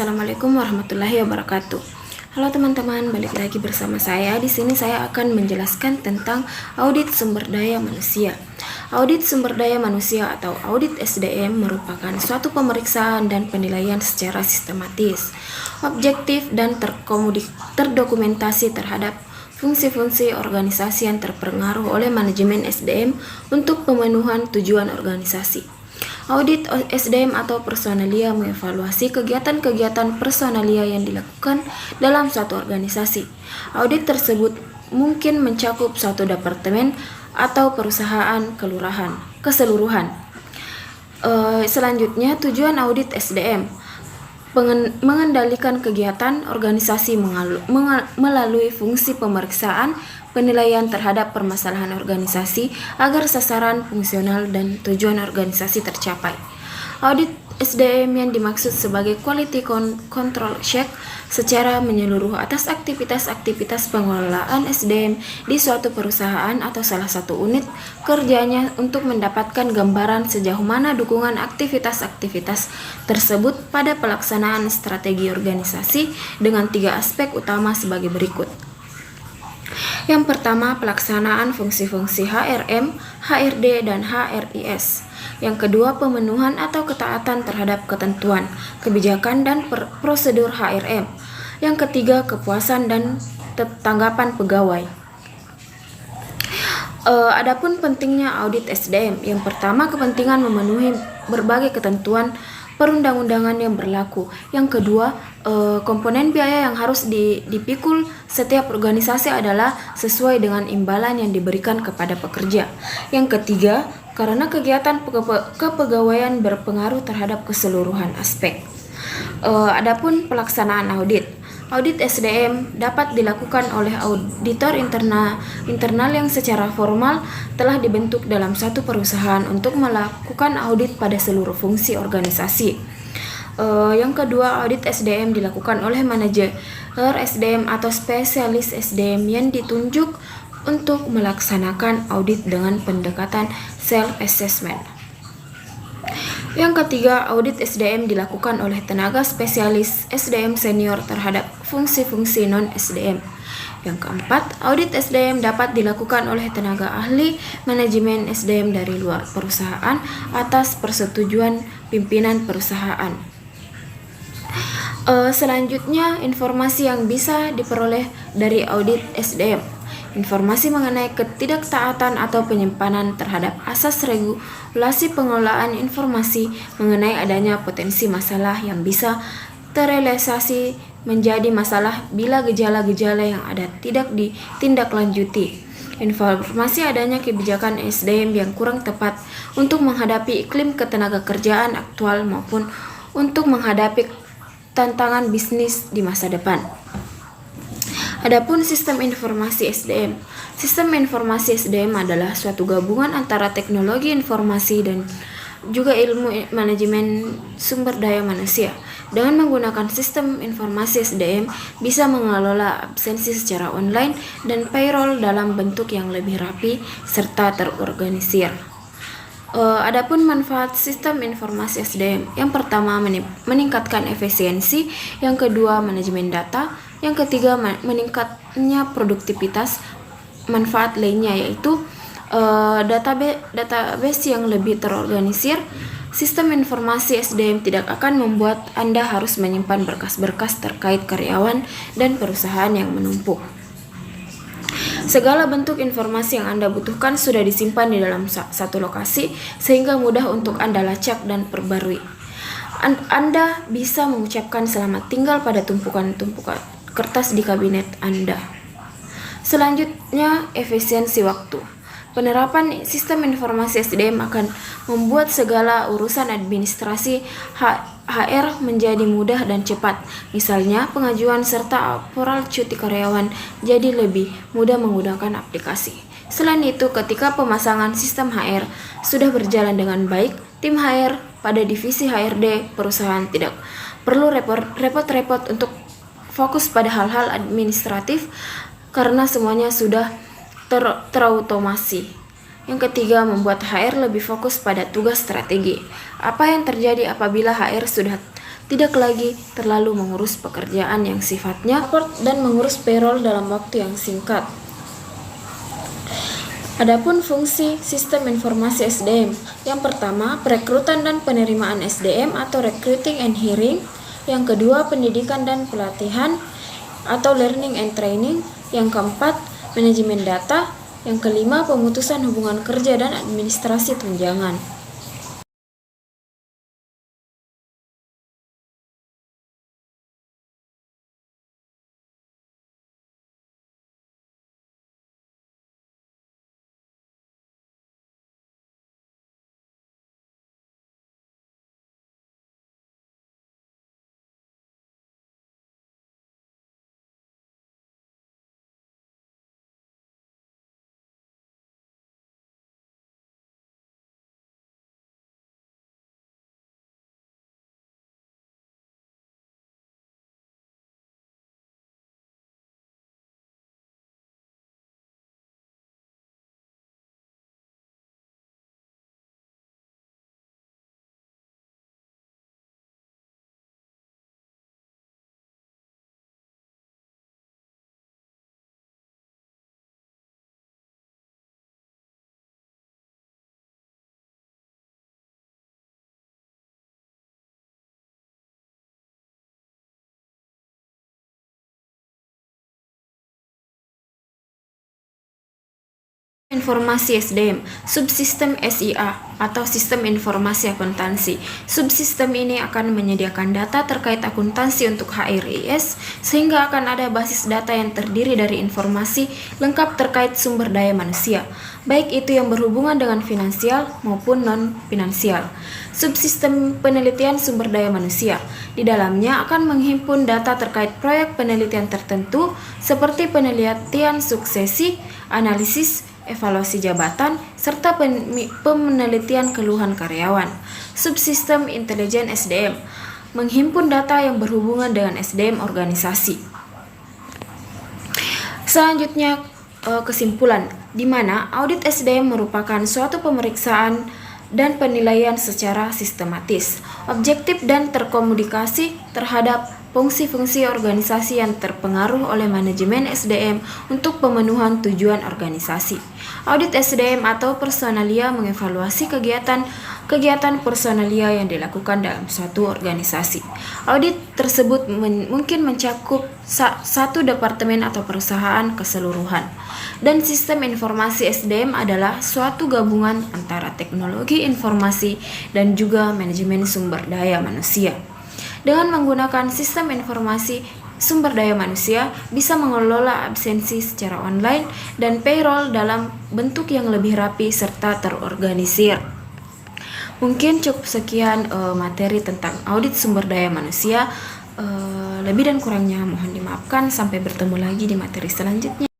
Assalamualaikum warahmatullahi wabarakatuh. Halo teman-teman, balik lagi bersama saya. Di sini saya akan menjelaskan tentang audit sumber daya manusia. Audit sumber daya manusia atau audit SDM merupakan suatu pemeriksaan dan penilaian secara sistematis, objektif dan terdokumentasi terhadap fungsi-fungsi organisasi yang terpengaruh oleh manajemen SDM untuk pemenuhan tujuan organisasi. Audit SDM atau personalia mengevaluasi kegiatan-kegiatan personalia yang dilakukan dalam suatu organisasi. Audit tersebut mungkin mencakup suatu departemen atau perusahaan keseluruhan. Selanjutnya, tujuan audit SDM mengendalikan kegiatan organisasi melalui fungsi pemeriksaan penilaian terhadap permasalahan organisasi agar sasaran fungsional dan tujuan organisasi tercapai. Audit SDM yang dimaksud sebagai quality control check secara menyeluruh atas aktivitas-aktivitas pengelolaan SDM di suatu perusahaan atau salah satu unit kerjanya untuk mendapatkan gambaran sejauh mana dukungan aktivitas-aktivitas tersebut pada pelaksanaan strategi organisasi dengan 3 aspek utama sebagai berikut. Yang pertama, pelaksanaan fungsi-fungsi HRM, HRD, dan HRIS. Yang kedua, pemenuhan atau ketaatan terhadap ketentuan, kebijakan, dan prosedur HRM. Yang ketiga, kepuasan dan tanggapan pegawai. Adapun pentingnya audit SDM. Yang pertama, kepentingan memenuhi berbagai ketentuan perundang-undangan yang berlaku. Yang kedua, komponen biaya yang harus dipikul setiap organisasi adalah sesuai dengan imbalan yang diberikan kepada pekerja. Yang ketiga, karena kegiatan kepegawaian berpengaruh terhadap keseluruhan aspek. Adapun pelaksanaan audit. Audit SDM dapat dilakukan oleh auditor internal yang secara formal telah dibentuk dalam satu perusahaan untuk melakukan audit pada seluruh fungsi organisasi. Yang kedua, audit SDM dilakukan oleh manajer SDM atau spesialis SDM yang ditunjuk untuk melaksanakan audit dengan pendekatan self-assessment. Yang ketiga, audit SDM dilakukan oleh tenaga spesialis SDM senior terhadap fungsi-fungsi non-SDM. Yang keempat, audit SDM dapat dilakukan oleh tenaga ahli manajemen SDM dari luar perusahaan atas persetujuan pimpinan perusahaan. Selanjutnya, informasi yang bisa diperoleh dari audit SDM. Informasi mengenai ketidaktaatan atau penyimpanan terhadap asas regulasi pengelolaan informasi mengenai adanya potensi masalah yang bisa terrealisasi menjadi masalah bila gejala-gejala yang ada tidak ditindaklanjuti. Informasi adanya kebijakan SDM yang kurang tepat untuk menghadapi iklim ketenagakerjaan aktual maupun untuk menghadapi tantangan bisnis di masa depan. Adapun sistem informasi SDM. Sistem informasi SDM adalah suatu gabungan antara teknologi informasi dan juga ilmu manajemen sumber daya manusia. Dengan menggunakan sistem informasi SDM bisa mengelola absensi secara online dan payroll dalam bentuk yang lebih rapi serta terorganisir. Adapun manfaat sistem informasi SDM. Yang pertama, meningkatkan efisiensi. Yang kedua, manajemen data. Yang ketiga, meningkatnya produktivitas. Manfaat lainnya yaitu database yang lebih terorganisir. Sistem informasi SDM tidak akan membuat Anda harus menyimpan berkas-berkas terkait karyawan dan perusahaan yang menumpuk. Segala bentuk informasi yang Anda butuhkan sudah disimpan di dalam satu lokasi sehingga mudah untuk Anda lacak dan perbarui. Anda bisa mengucapkan selamat tinggal pada tumpukan-tumpukan kertas di kabinet Anda. Selanjutnya, efisiensi waktu. Penerapan sistem informasi SDM akan membuat segala urusan administrasi HR menjadi mudah dan cepat. Misalnya, pengajuan serta laporan cuti karyawan jadi lebih mudah menggunakan aplikasi. Selain itu, ketika pemasangan sistem HR sudah berjalan dengan baik, tim HR pada divisi HRD perusahaan tidak perlu repot-repot untuk fokus pada hal-hal administratif karena semuanya sudah terautomasi. Yang ketiga, membuat HR lebih fokus pada tugas strategi. Apa yang terjadi apabila HR sudah tidak lagi terlalu mengurus pekerjaan yang sifatnya support dan mengurus payroll dalam waktu yang singkat. Adapun fungsi sistem informasi SDM, yang pertama perekrutan dan penerimaan SDM atau recruiting and hiring, yang kedua pendidikan dan pelatihan atau learning and training, yang keempat manajemen data, yang kelima pemutusan hubungan kerja dan administrasi tunjangan. Informasi SDM, subsistem SIA atau sistem informasi akuntansi. Subsistem ini akan menyediakan data terkait akuntansi untuk HRIS sehingga akan ada basis data yang terdiri dari informasi lengkap terkait sumber daya manusia, baik itu yang berhubungan dengan finansial maupun non-finansial. Subsistem penelitian sumber daya manusia, di dalamnya akan menghimpun data terkait proyek penelitian tertentu seperti penelitian suksesi, analisis, evaluasi jabatan, serta penelitian keluhan karyawan. Subsistem intelijen SDM menghimpun data yang berhubungan dengan SDM organisasi. Selanjutnya kesimpulan, di mana audit SDM merupakan suatu pemeriksaan dan penilaian secara sistematis, objektif dan terkomunikasi terhadap fungsi-fungsi organisasi yang terpengaruh oleh manajemen SDM untuk pemenuhan tujuan organisasi. Audit SDM atau personalia mengevaluasi kegiatan personalia yang dilakukan dalam suatu organisasi. Audit tersebut mungkin mencakup satu departemen atau perusahaan keseluruhan. Dan sistem informasi SDM adalah suatu gabungan antara teknologi informasi dan juga manajemen sumber daya manusia. Dengan menggunakan sistem informasi sumber daya manusia, bisa mengelola absensi secara online dan payroll dalam bentuk yang lebih rapi serta terorganisir. Mungkin cukup sekian materi tentang audit sumber daya manusia. Lebih dan kurangnya mohon dimaafkan. Sampai bertemu lagi di materi selanjutnya.